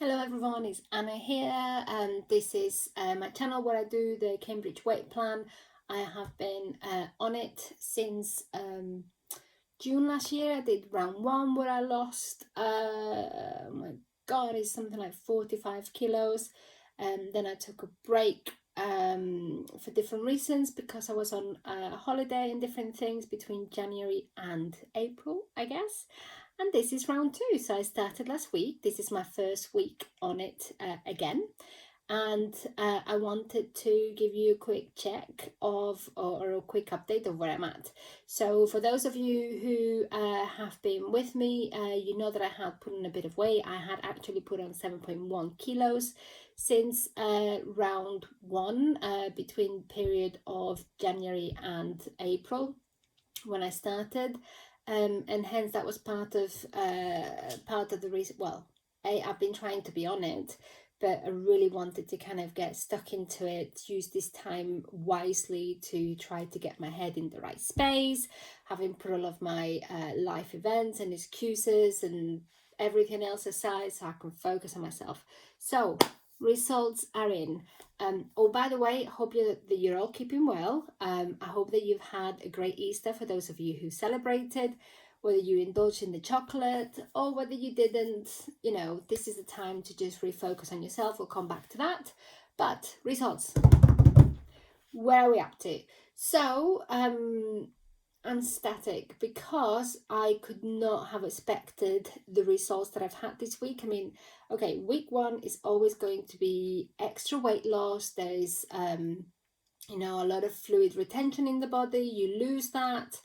Hello everyone, it's Anna here, and this is my channel where I do the Cambridge weight plan. I have been on it since June last year. I did round one where I lost, oh my god, it's something like 45 kilos. Then I took a break for different reasons because I was on a holiday and different things between January and April, I guess. And this is round two, so I started last week. This is my first week on it again, and I wanted to give you a quick check of or a quick update of where I'm at. So for those of you who have been with me, you know that I had put on a bit of weight. I had actually put on 7.1 kilos since round one, between period of January and April when I started. And hence that was part of the reason. Well, I've been trying to be on it, but I really wanted to kind of get stuck into it, use this time wisely to try to get my head in the right space, having put all of my life events and excuses and everything else aside so I can focus on myself. So results are in. Oh, by the way, I hope that you're all keeping well. I hope that you've had a great Easter for those of you who celebrated, whether you indulged in the chocolate or whether you didn't. You know, this is the time to just refocus on yourself. We'll come back to that. But results, where are we up to? So, I'm static because I could not have expected the results that I've had this week. I mean, okay, week one is always going to be extra weight loss. There's you know, a lot of fluid retention in the body. You lose that,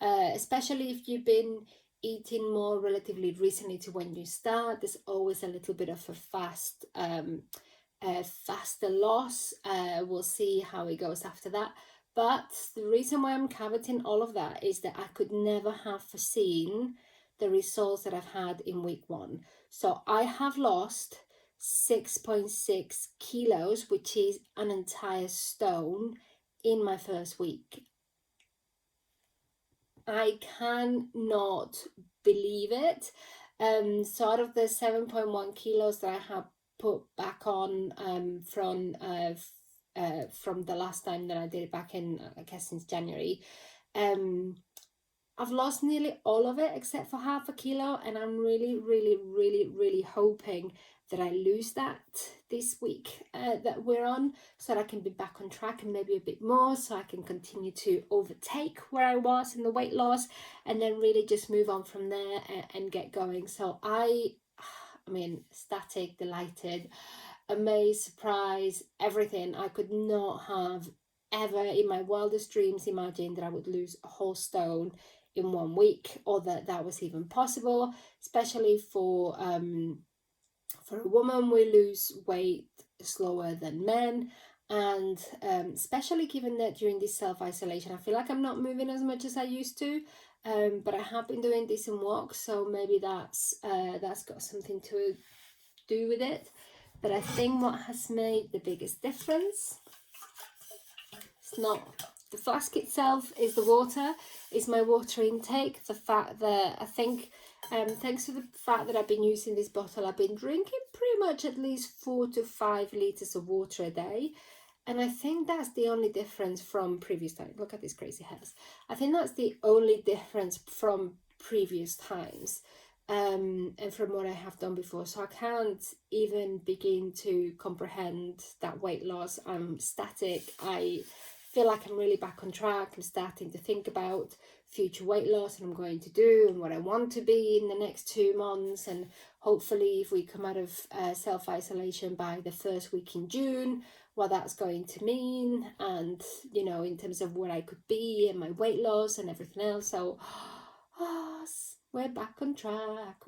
especially if you've been eating more relatively recently to when you start. There's always a little bit of a faster loss. We'll see how it goes after that. But the reason why I'm caveating all of that is that I could never have foreseen the results that I've had in week one. So I have lost 6.6 kilos, which is an entire stone in my first week. I cannot believe it. So out of the 7.1 kilos that I have put back on from the last time that I did it back in, I guess, since January, I've lost nearly all of it except for half a kilo, and I'm really hoping that I lose that this week that we're on, so that I can be back on track and maybe a bit more, so I can continue to overtake where I was in the weight loss and then really just move on from there and get going. So I mean, ecstatic, delighted, amazed, surprised, everything. I could not have ever in my wildest dreams imagined that I would lose a whole stone in 1 week, or that was even possible, especially for a woman. We lose weight slower than men, and especially given that during this self-isolation I feel like I'm not moving as much as I used to, but I have been doing decent walks, so maybe that's got something to do with it. But I think what has made the biggest difference, it's not the flask itself, is the water, is my water intake. The fact that I think, thanks to the fact that I've been using this bottle, I've been drinking pretty much at least 4 to 5 litres of water a day. And I think that's the only difference from previous times. Look at these crazy hairs. I think that's the only difference from previous times, and from what I have done before. So I can't even begin to comprehend that weight loss. I'm static. I feel like I'm really back on track. I'm starting to think about future weight loss and I'm going to do and what I want to be in the next 2 months, and hopefully if we come out of self-isolation by the first week in June, what that's going to mean, and you know, in terms of where I could be and my weight loss and everything else. So we're back on track.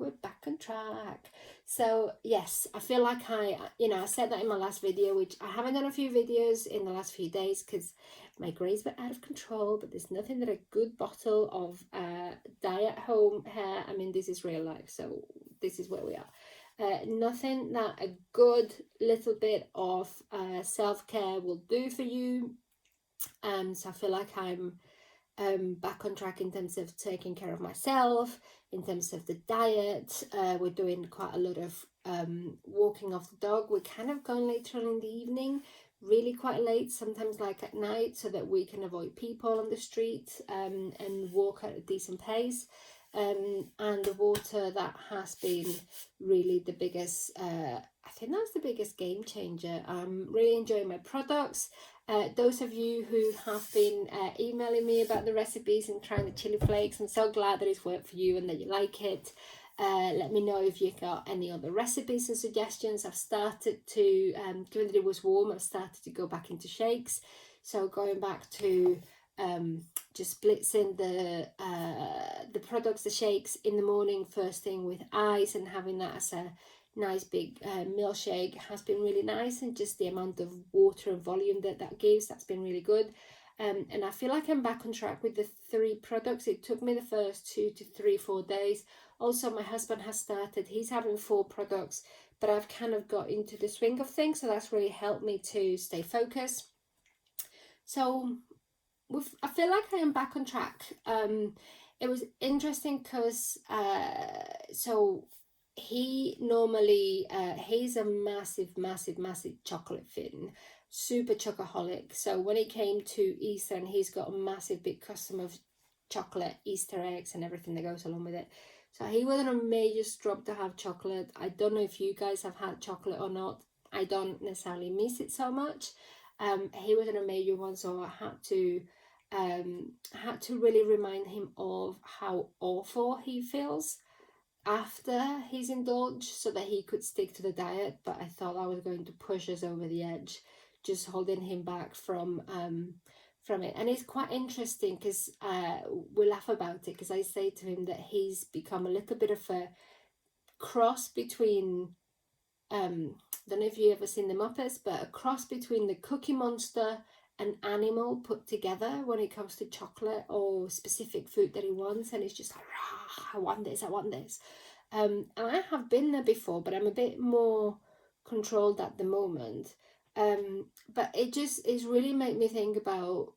So yes, I feel like I said that in my last video, which I haven't done a few videos in the last few days because my grays were out of control, but there's nothing that a good bottle of diet home hair, I mean, this is real life, so this is where we are. Nothing that a good little bit of self-care will do for you. So I feel like I'm back on track in terms of taking care of myself, in terms of the diet. We're doing quite a lot of walking off the dog. We're kind of going later on in the evening, really quite late, sometimes like at night, so that we can avoid people on the street, and walk at a decent pace. And the water, that has been really the biggest, I think that's the biggest game changer. I'm really enjoying my products. Those of you who have been emailing me about the recipes and trying the chili flakes, I'm so glad that it's worked for you and that you like it. Let me know if you've got any other recipes and suggestions. I've started to, given that it was warm, I've started to go back into shakes. So going back to just blitzing the products, the shakes in the morning first thing with ice, and having that as a nice big milkshake has been really nice, and just the amount of water and volume that gives, that's been really good. And I feel like I'm back on track with the 3 products. It took me the first 2 to 3, 4 days. Also, my husband has started, he's having 4 products, but I've kind of got into the swing of things, so that's really helped me to stay focused. So I feel like I am back on track. It was interesting because so he normally he's a massive chocolate fin, super chocoholic. So when it came to Easter, and he's got a massive big custom of chocolate, Easter eggs and everything that goes along with it. So he wasn't a major strobe to have chocolate. I don't know if you guys have had chocolate or not. I don't necessarily miss it so much. He wasn't a major one, so I had to really remind him of how awful he feels after he's indulged, so that he could stick to the diet. But I thought I was going to push us over the edge, just holding him back from it. And it's quite interesting because we laugh about it, because I say to him that he's become a little bit of a cross between don't know if you ever seen the Muppets, but a cross between the Cookie Monster and Animal put together when it comes to chocolate or specific food that he wants. And he's just like, I want this, I want this. And I have been there before, but I'm a bit more controlled at the moment. But it's really made me think about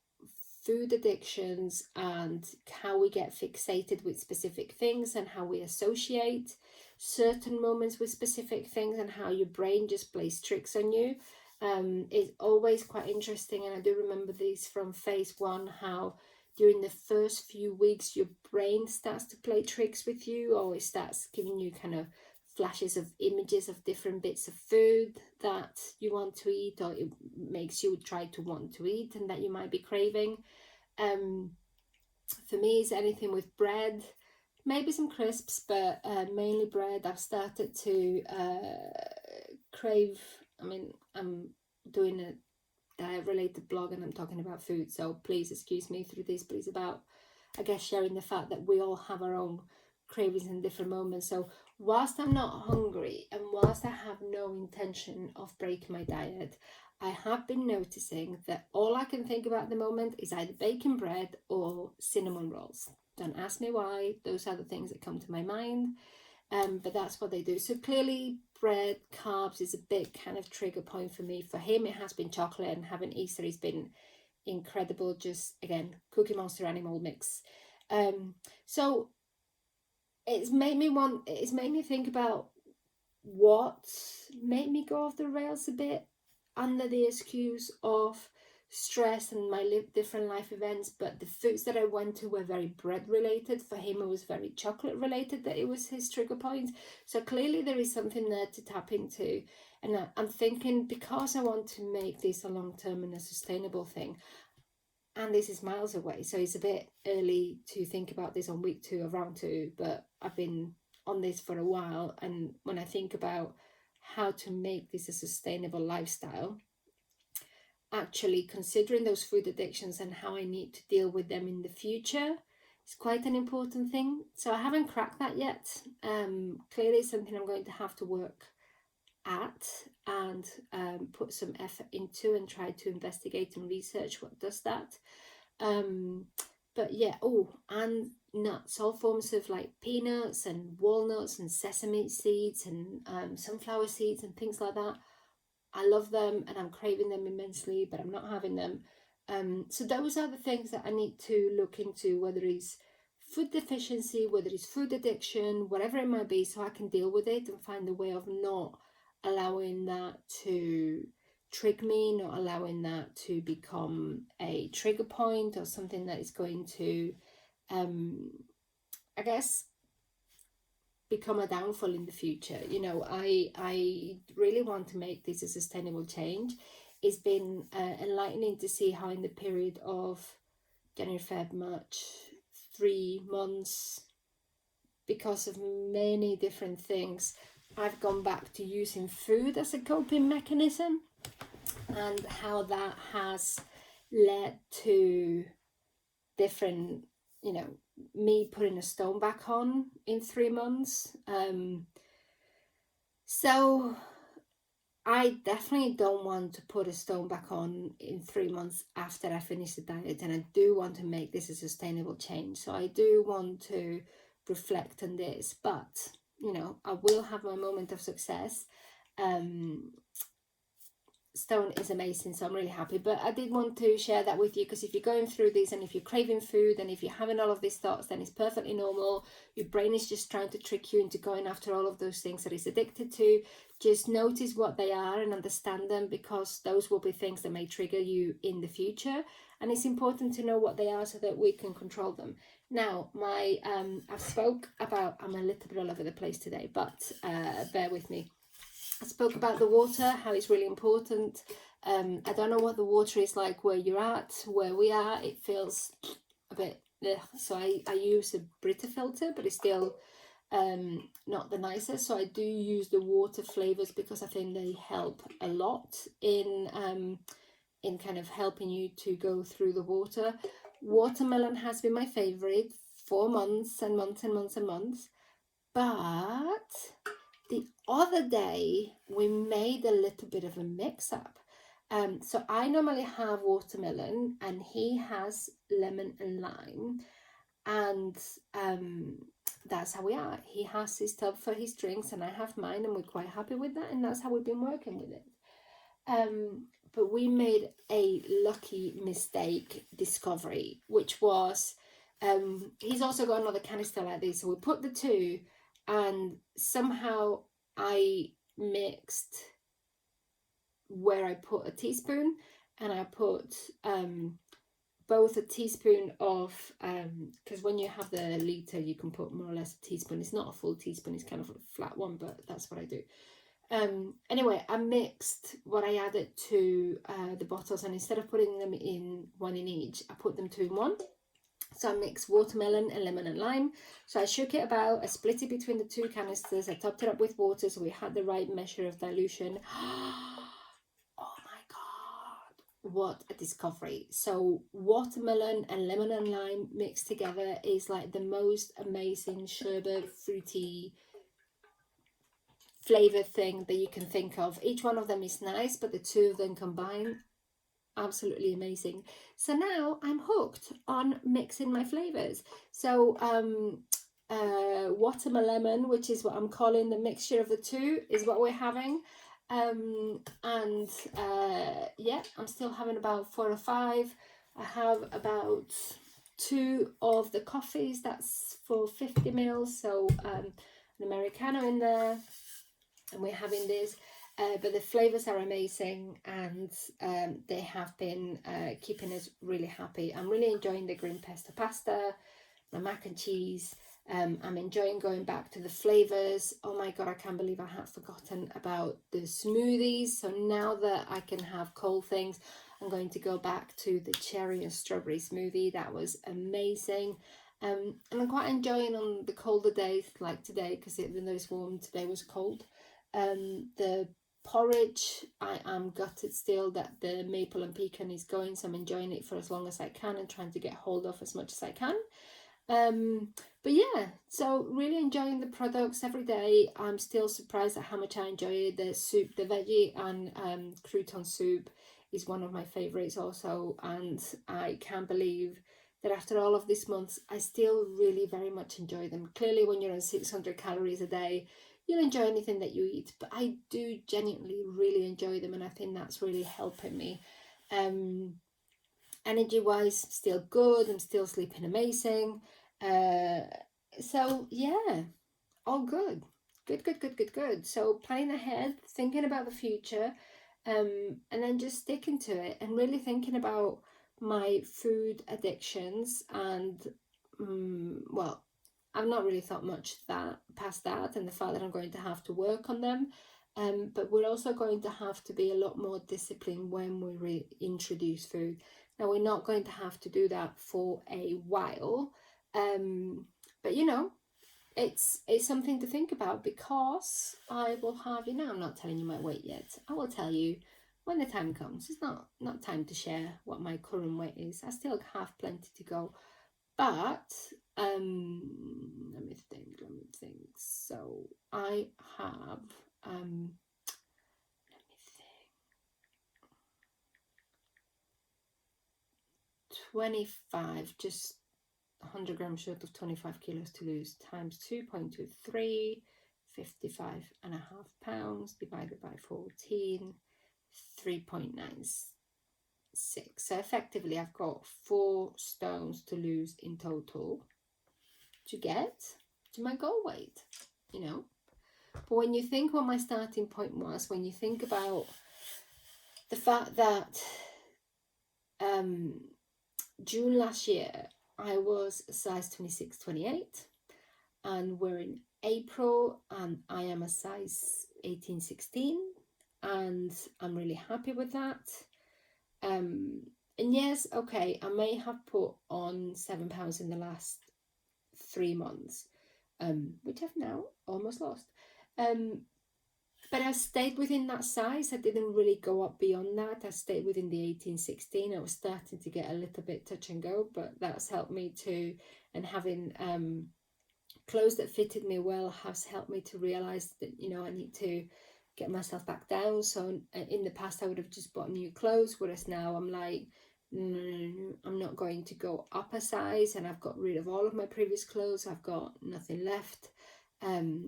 food addictions and how we get fixated with specific things, and how we associate certain moments with specific things, and how your brain just plays tricks on you. It's always quite interesting, and I do remember these from phase 1, how during the first few weeks your brain starts to play tricks with you, or it starts giving you kind of flashes of images of different bits of food that you want to eat, or it makes you try to want to eat and that you might be craving. For me, it's anything with bread, maybe some crisps, but mainly bread. I've started to crave. I mean, I'm doing a diet related blog and I'm talking about food, so please excuse me through this, but it's about, I guess, sharing the fact that we all have our own cravings in different moments. So whilst I'm not hungry, and whilst I have no intention of breaking my diet, I have been noticing that all I can think about at the moment is either baking bread or cinnamon rolls. Don't ask me why, those are the things that come to my mind. But that's what they do. So clearly bread, carbs is a big kind of trigger point for me. For him, it has been chocolate, and having Easter has been incredible. Just, again, Cookie Monster Animal mix. So it's made me think about what made me go off the rails a bit, under the excuse of stress and my different life events. But the foods that I went to were very bread related. For him, it was very chocolate related, that it was his trigger point. So clearly there is something there to tap into. And I'm thinking, because I want to make this a long-term and a sustainable thing, and this is miles away, so it's a bit early to think about this on week 2 of round 2, but I've been on this for a while. And when I think about how to make this a sustainable lifestyle, actually considering those food addictions and how I need to deal with them in the future is quite an important thing. So I haven't cracked that yet. Clearly it's something I'm going to have to work at, and put some effort into, and try to investigate and research what does that. But yeah, and nuts, all forms of like peanuts and walnuts and sesame seeds and sunflower seeds and things like that. I love them and I'm craving them immensely, but I'm not having them. So those are the things that I need to look into, whether it's food deficiency, whether it's food addiction, whatever it might be, so I can deal with it and find a way of not allowing that to trick me, not allowing that to become a trigger point or something that is going to, I guess, become a downfall in the future. You know, I really want to make this a sustainable change. It's been enlightening to see how in the period of January, Feb, March, 3 months, because of many different things, I've gone back to using food as a coping mechanism, and how that has led to different, you know, me putting a stone back on in 3 months. So I definitely don't want to put a stone back on in 3 months after I finish the diet, and I do want to make this a sustainable change. So I do want to reflect on this, but you know, I will have my moment of success. Stone is amazing, so I'm really happy. But I did want to share that with you, because if you're going through this and if you're craving food and if you're having all of these thoughts, then it's perfectly normal. Your brain is just trying to trick you into going after all of those things that it's addicted to. Just notice what they are and understand them, because those will be things that may trigger you in the future, and it's important to know what they are so that we can control them. Now, I've spoke about, I'm a little bit all over the place today, but bear with me. I spoke about the water, how it's really important. I don't know what the water is like where you're at. Where we are, it feels a bit, so I use a Brita filter, but it's still not the nicest. So I do use the water flavors, because I think they help a lot in kind of helping you to go through the water. Watermelon has been my favorite for months and months and months and months, but the other day we made a little bit of a mix-up. So I normally have watermelon and he has lemon and lime, and that's how we are. He has his tub for his drinks and I have mine, and we're quite happy with that, and that's how we've been working with it. But we made a lucky mistake discovery, which was he's also got another canister like this, so we put the two, and somehow I mixed where I put a teaspoon, and I put both a teaspoon of, because when you have the liter you can put more or less a teaspoon. It's not a full teaspoon, it's kind of a flat one, but that's what I do. Anyway, I mixed what I added to the bottles, and instead of putting them in one in each, I put them two in one. So I mixed watermelon and lemon and lime. So I shook it about, I split it between the two canisters, I topped it up with water so we had the right measure of dilution. Oh my god, what a discovery. So watermelon and lemon and lime mixed together is like the most amazing sherbet, fruity flavor thing that you can think of. Each one of them is nice, but the two of them combined, absolutely amazing. So now I'm hooked on mixing my flavors. So watermelon, which is what I'm calling the mixture of the two, is what we're having. Yeah, I'm still having about 4 or 5. I have about 2 of the coffees, that's for 50 mils, so an Americano in there, and we're having this. But the flavors are amazing, and they have been keeping us really happy. I'm really enjoying the green pesto pasta, the mac and cheese. I'm enjoying going back to the flavors. Oh my god, I can't believe I had forgotten about the smoothies. So now that I can have cold things, I'm going to go back to the cherry and strawberry smoothie. That was amazing. And I'm quite enjoying on the colder days like today, because even though it's warm, today was cold. The porridge, I am gutted still that the maple and pecan is going, so I'm enjoying it for as long as I can and trying to get hold of as much as I can. But yeah, so really enjoying the products every day. I'm still surprised at how much I enjoy it. The soup, the veggie and crouton soup is one of my favorites also, and I can't believe that after all of these months I still really very much enjoy them. Clearly when you're on 600 calories a day, you'll enjoy anything that you eat, but I do genuinely really enjoy them, and I think that's really helping me. And Energy wise, still good. I'm still sleeping amazing. So yeah, all good. Good. So planning ahead, thinking about the future, and then just sticking to it and really thinking about my food addictions. And well, I've not really thought much past that, and the fact that I'm going to have to work on them. But we're also going to have to be a lot more disciplined when we reintroduce food. Now, we're not going to have to do that for a while, but it's something to think about, because I will have, I'm not telling you my weight yet. I will tell you when the time comes. It's not time to share what my current weight is. I still have plenty to go, but let me think. So I have let me think, 25, just 100 grams short of 25 kilos to lose, times 2.23, 55.5 pounds divided by 14, 3.96. So effectively I've got 4 stones to lose in total to get to my goal weight, But when you think what my starting point was, when you think about the fact that June last year I was a size 26, 28, and we're in April and I am a size 18, 16, and I'm really happy with that. And yes, okay, I may have put on 7 pounds in the last 3 months, which I've now almost lost. But I stayed within that size. I didn't really go up beyond that. I stayed within the 18, 16. I was starting to get a little bit touch and go, but that's helped me to, and having clothes that fitted me well has helped me to realize that, I need to get myself back down. So in the past I would have just bought new clothes, whereas now I'm like, no, I'm not going to go up a size, and I've got rid of all of my previous clothes. I've got nothing left.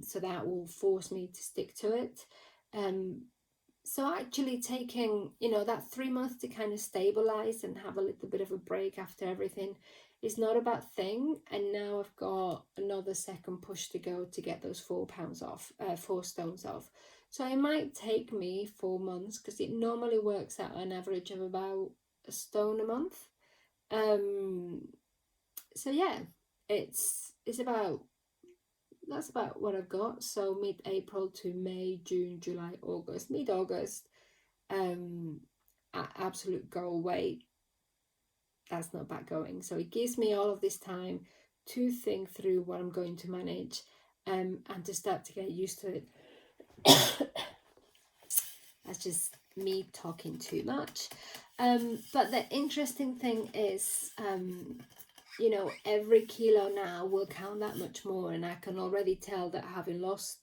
So that will force me to stick to it. So actually taking, that 3 months to kind of stabilize and have a little bit of a break after everything is not a bad thing. And now I've got another second push to go to get those 4 pounds off, 4 stones off. So it might take me 4 months, because it normally works out an average of about a stone a month. So yeah, that's about what I've got. So mid-April to May, June, July, August, mid-August, absolute goal weight. That's not bad going. So it gives me all of this time to think through what I'm going to manage, and to start to get used to it. That's just me talking too much. But the interesting thing is, every kilo now will count that much more, and I can already tell that having lost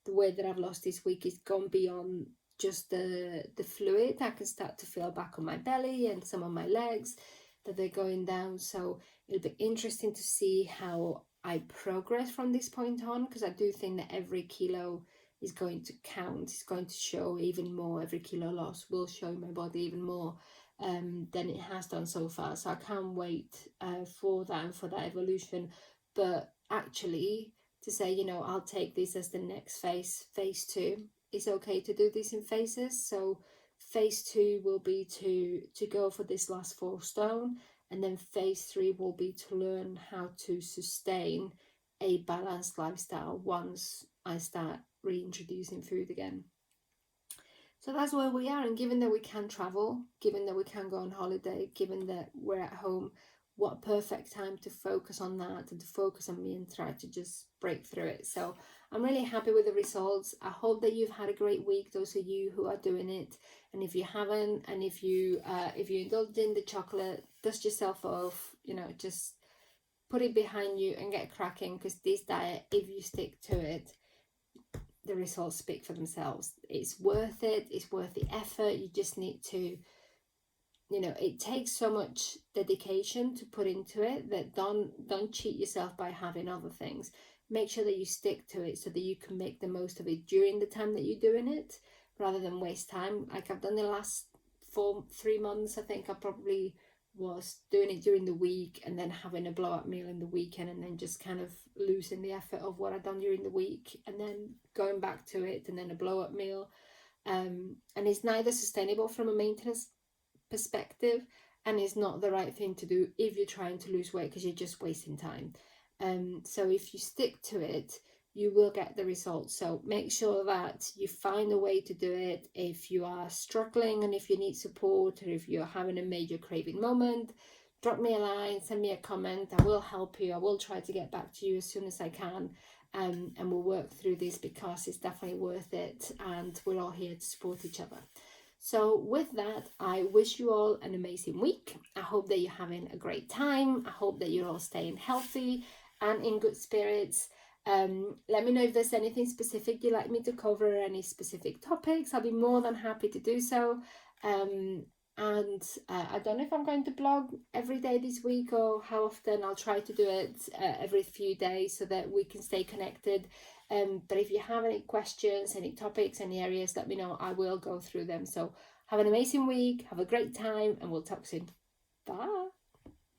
the weight that I've lost this week is gone beyond just the fluid. I can start to feel back on my belly and some of my legs that they're going down. So it'll be interesting to see how I progress from this point on, because I do think that every kilo is going to count. It's going to show even more. Every kilo loss will show my body even more than it has done so far. So I can't wait for that and for that evolution. But actually, to say, I'll take this as the next phase 2. It's okay to do this in phases. So phase 2 will be to go for this last 4 stone, and then phase 3 will be to learn how to sustain a balanced lifestyle once I start reintroducing food again. So that's where we are. And given that we can travel, given that we can go on holiday, given that we're at home, what perfect time to focus on that and to focus on me and try to just break through it. So I'm really happy with the results. I hope that you've had a great week, those of you who are doing it. And if you haven't, and if you indulged in the chocolate, dust yourself off, just put it behind you and get cracking, because this diet, if you stick to it, the results speak for themselves. It's worth it. It's worth the effort. You just need to, it takes so much dedication to put into it that don't cheat yourself by having other things. Make sure that you stick to it so that you can make the most of it during the time that you're doing it, rather than waste time. Like I've done the last 3 months, I think I probably was doing it during the week and then having a blow up meal in the weekend, and then just kind of losing the effort of what I'd done during the week and then going back to it and then a blow up meal. And it's neither sustainable from a maintenance perspective, and it's not the right thing to do if you're trying to lose weight, because you're just wasting time. So if you stick to it, you will get the results. So make sure that you find a way to do it. If you are struggling and if you need support, or if you're having a major craving moment, drop me a line, send me a comment. I will help you. I will try to get back to you as soon as I can. And we'll work through this, because it's definitely worth it, and we're all here to support each other. So with that, I wish you all an amazing week. I hope that you're having a great time. I hope that you're all staying healthy and in good spirits. Let me know if there's anything specific you'd like me to cover, any specific topics. I'll be more than happy to do so. I don't know if I'm going to blog every day this week or how often. I'll try to do it every few days so that we can stay connected. But if you have any questions, any topics, any areas, let me know. I will go through them. So have an amazing week. Have a great time, and we'll talk soon. Bye.